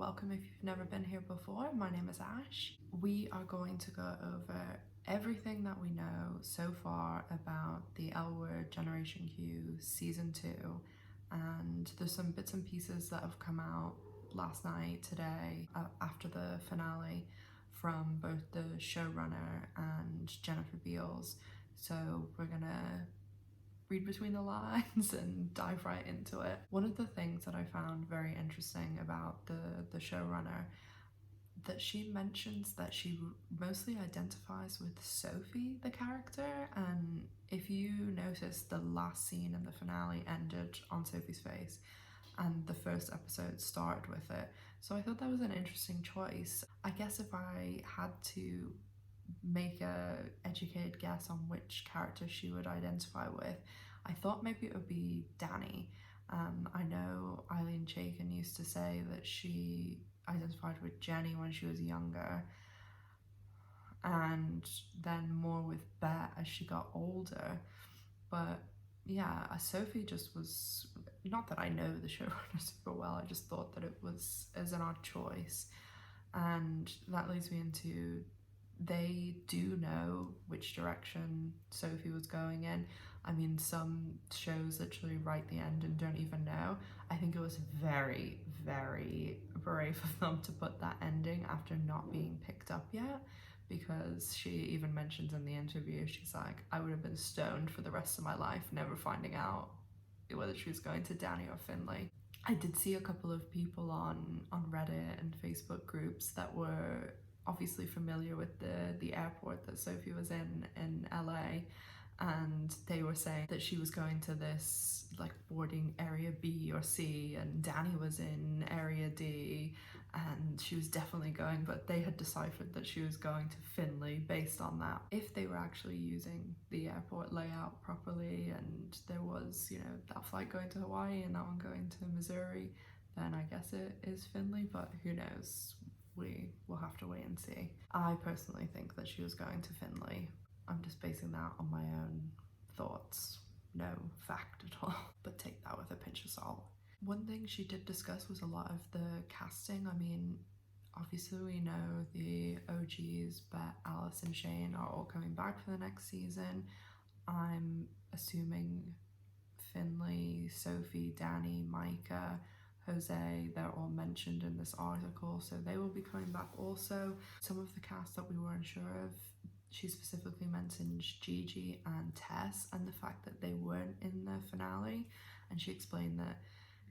welcome if you've never been here before. My name is Ash. We are going to go over everything that we know so far about the L Word Generation Q Season 2, and there's some bits and pieces that have come out last night, today, after the finale from both the showrunner and Jennifer Beals. So we're gonna read between the lines and dive right into it. One of the things that I found very interesting about the showrunner, that she mentions that she mostly identifies with Sophie, the character, and if you notice, the last scene in the finale ended on Sophie's face and the first episode started with it. So I thought that was an interesting choice. I guess if I had to make a educated guess on which character she would identify with, I thought maybe it would be Danny. I know Eileen Chaikin used to say that she identified with Jenny when she was younger, and then more with Bette as she got older. But yeah, Sophie just was, not that I know the showrunner super well, I just thought that it was as an odd choice. And that leads me into, they do know which direction Sophie was going in. I mean, some shows literally write the end and don't even know. I think it was very, very brave of them to put that ending after not being picked up yet, because she even mentions in the interview, she's like, I would have been stoned for the rest of my life never finding out whether she was going to Danny or Finley. I did see a couple of people on Reddit and Facebook groups that were obviously familiar with the airport that Sophie was in LA, and they were saying that she was going to this like boarding area B or C and Danny was in area D, and she was definitely going, but they had deciphered that she was going to Finley based on that. If they were actually using the airport layout properly and there was, you know, that flight going to Hawaii and that one going to Missouri, then I guess it is Finley, but who knows? We will have to wait and see. I personally think that she was going to Finley. I'm just basing that on my own thoughts, no fact at all, but take that with a pinch of salt. One thing she did discuss was a lot of the casting. I mean, obviously we know the OGs, Bette, Alice and Shane are all coming back for the next season. I'm assuming Finley, Sophie, Danny, Micah, Jose, they're all mentioned in this article, so they will be coming back also. Some of the cast that we weren't sure of, she specifically mentioned Gigi and Tess and the fact that they weren't in the finale, and she explained that,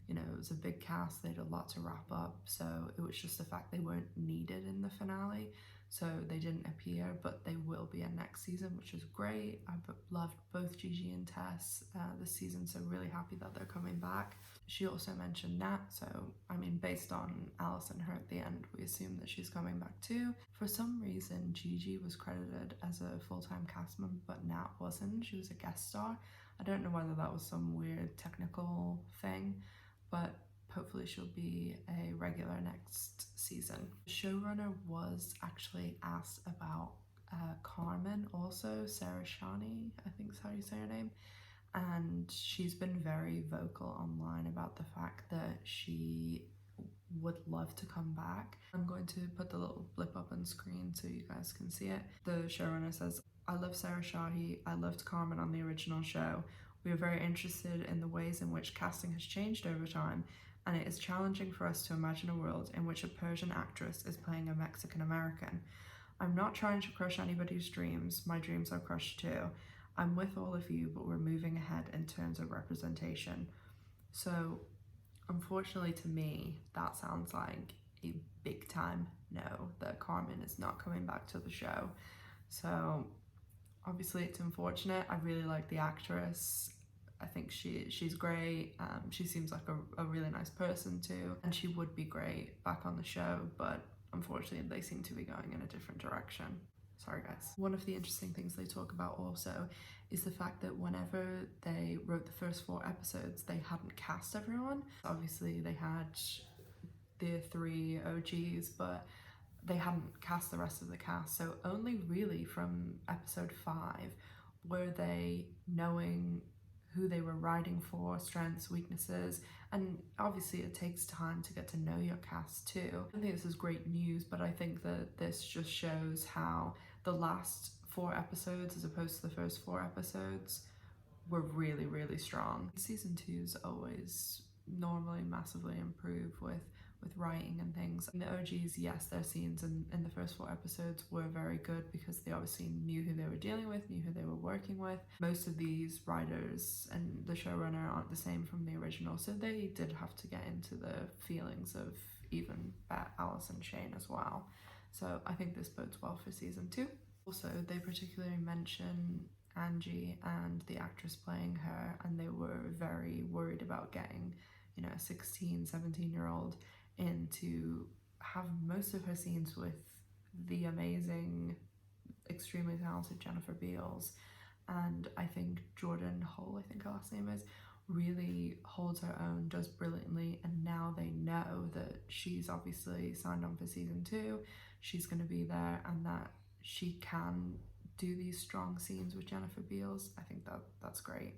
you know, it was a big cast, they had a lot to wrap up, so it was just the fact they weren't needed in the finale, so they didn't appear, but they will be in next season, which is great. I loved both Gigi and Tess this season, so really happy that they're coming back. She also mentioned Nat, so I mean, based on Alice and her at the end, we assume that she's coming back too. For some reason, Gigi was credited as a full-time cast member, but Nat wasn't. She was a guest star. I don't know whether that was some weird technical thing, but hopefully she'll be a regular next season. The showrunner was actually asked about Carmen also, Sarah Shani, I think is how you say her name, and she's been very vocal online about the fact that she would love to come back. I'm going to put the little blip up on screen so you guys can see it. The showrunner says, I love Sarah Shahi, I loved Carmen on the original show. We are very interested in the ways in which casting has changed over time, and it is challenging for us to imagine a world in which a Persian actress is playing a Mexican American. I'm not trying to crush anybody's dreams, my dreams are crushed too. I'm with all of you, but we're moving ahead in terms of representation. So unfortunately to me, that sounds like a big time no, that Carmen is not coming back to the show. So obviously it's unfortunate. I really like the actress. I think she's great. She seems like a really nice person too, and she would be great back on the show, but unfortunately they seem to be going in a different direction. Sorry guys. One of the interesting things they talk about also is the fact that whenever they wrote the first 4 episodes, they hadn't cast everyone. Obviously they had the 3 OGs, but they hadn't cast the rest of the cast, so only really from episode 5 were they knowing who they were writing for, strengths, weaknesses, and obviously it takes time to get to know your cast too. I think this is great news, but I think that this just shows how the last 4 episodes as opposed to the first 4 episodes were really, really strong. Season 2's always normally massively improve with writing and things. And the OGs, yes, their scenes in the first 4 episodes were very good because they obviously knew who they were dealing with, knew who they were working with. Most of these writers and the showrunner aren't the same from the original, so they did have to get into the feelings of even Bette, Alice and Shane as well. So I think this bodes well for season 2. Also, they particularly mention Angie and the actress playing her, and they were very worried about getting, a 16, 17-year-old in to have most of her scenes with the amazing, extremely talented Jennifer Beals. And I think Jordan Hull, I think her last name is, really holds her own, does brilliantly, and now they know that she's obviously signed on for season 2, she's going to be there, and that she can do these strong scenes with Jennifer Beals. I think that's great.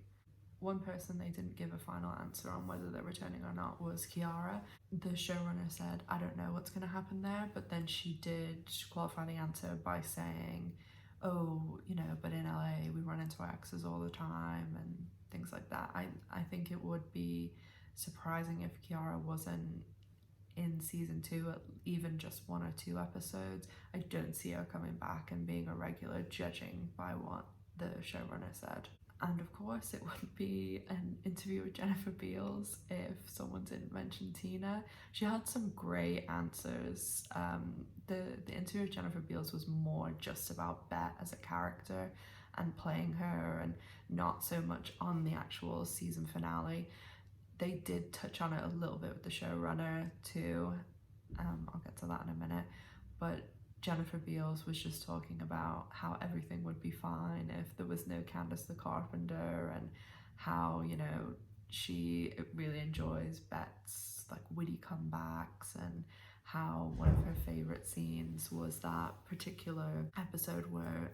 One person they didn't give a final answer on whether they're returning or not was Kiara. The showrunner said, I don't know what's going to happen there, but then she did qualify the answer by saying, oh, but in LA we run into our exes all the time and things like that. I think it would be surprising if Kiara wasn't in season 2 at even just 1 or 2 episodes. I don't see her coming back and being a regular, judging by what the showrunner said. And of course it wouldn't be an interview with Jennifer Beals if someone didn't mention Tina. She had some great answers. The interview with Jennifer Beals was more just about Bette as a character and playing her, and not so much on the actual season finale. They did touch on it a little bit with the showrunner too. I'll get to that in a minute. But Jennifer Beals was just talking about how everything would be fine if there was no Candace the Carpenter, and how, she really enjoys Bette's witty comebacks, and how one of her favorite scenes was that particular episode where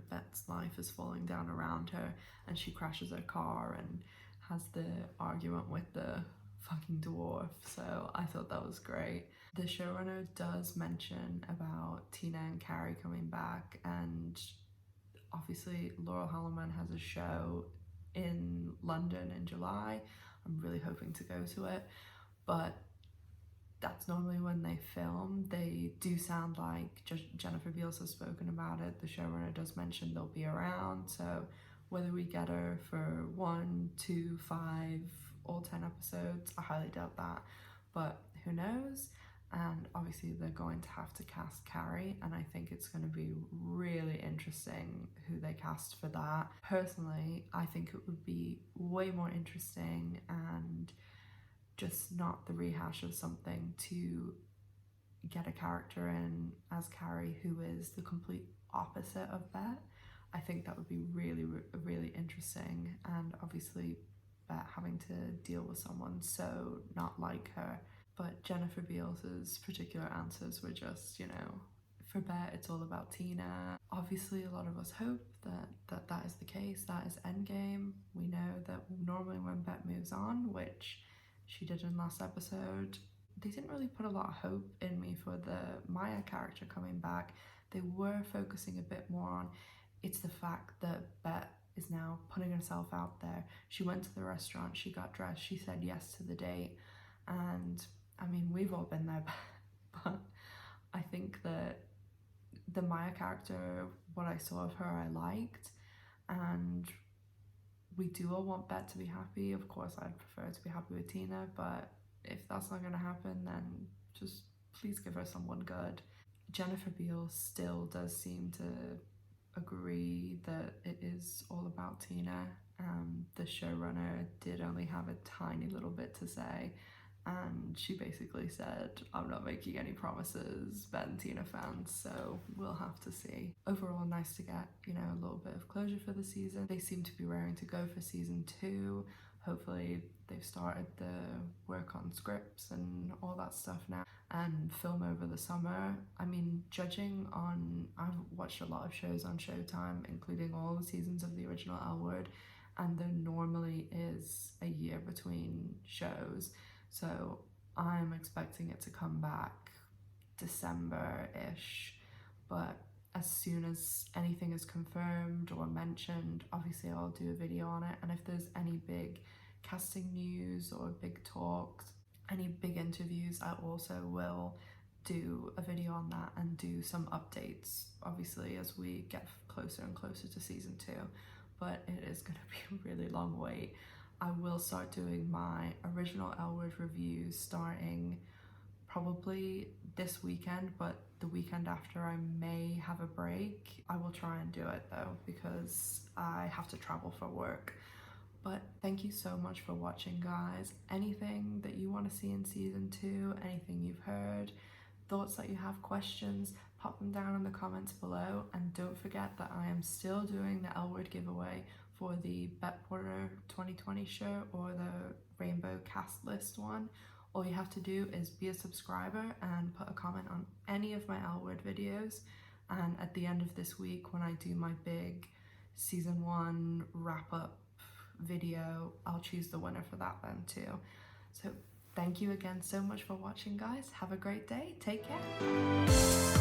Bette's life is falling down around her and she crashes her car and has the argument with the fucking dwarf. So I thought that was great. The showrunner does mention about Tina and Carrie coming back, and obviously Laurel Halloman has a show in London in July. I'm really hoping to go to it, but that's normally when they film. They do sound like Jennifer Beals has spoken about it. The showrunner does mention they'll be around, so whether we get her for 1, 2, 5, all 10 episodes, I highly doubt that, but who knows. And obviously they're going to have to cast Carrie, and I think it's going to be really interesting who they cast for that. Personally, I think it would be way more interesting and just not the rehash of something to get a character in as Carrie who is the complete opposite of Bette. I think that would be really, really interesting, and obviously Bette having to deal with someone so not like her. But Jennifer Beals' particular answers were just, for Bette it's all about Tina. Obviously a lot of us hope that is the case, that is endgame. We know that normally when Bette moves on, which she did in last episode, they didn't really put a lot of hope in me for the Maya character coming back. They were focusing a bit more on, it's the fact that Bette is now putting herself out there. She went to the restaurant, she got dressed, she said yes to the date, and I mean, we've all been there, but I think that the Maya character, what I saw of her, I liked, and we do all want Bette to be happy. Of course, I'd prefer to be happy with Tina, but if that's not going to happen, then just please give her someone good. Jennifer Beals still does seem to agree that it is all about Tina. The showrunner did only have a tiny little bit to say, and she basically said, I'm not making any promises, Bette and Tina fans, so we'll have to see. Overall, nice to get, a little bit of closure for the season. They seem to be raring to go for season 2. Hopefully they've started the work on scripts and all that stuff now, and film over the summer. I mean, I've watched a lot of shows on Showtime, including all the seasons of the original L Word, and there normally is a year between shows, so I'm expecting it to come back December-ish. But as soon as anything is confirmed or mentioned, obviously I'll do a video on it. And if there's any big casting news or big talks, any big interviews, I also will do a video on that and do some updates, obviously, as we get closer and closer to season 2. But it is going to be a really long wait. I will start doing my original L Word reviews starting probably this weekend, but the weekend after I may have a break. I will try and do it though, because I have to travel for work. But thank you so much for watching, guys. Anything that you want to see in season 2, anything you've heard, thoughts that you have, questions, pop them down in the comments below. And don't forget that I am still doing the L Word giveaway for the Bette 2020 show or the Rainbow Cast List one. All you have to do is be a subscriber and put a comment on any of my L Word videos. And at the end of this week, when I do my big season 1 wrap up video, I'll choose the winner for that then too. So thank you again so much for watching, guys. Have a great day. Take care.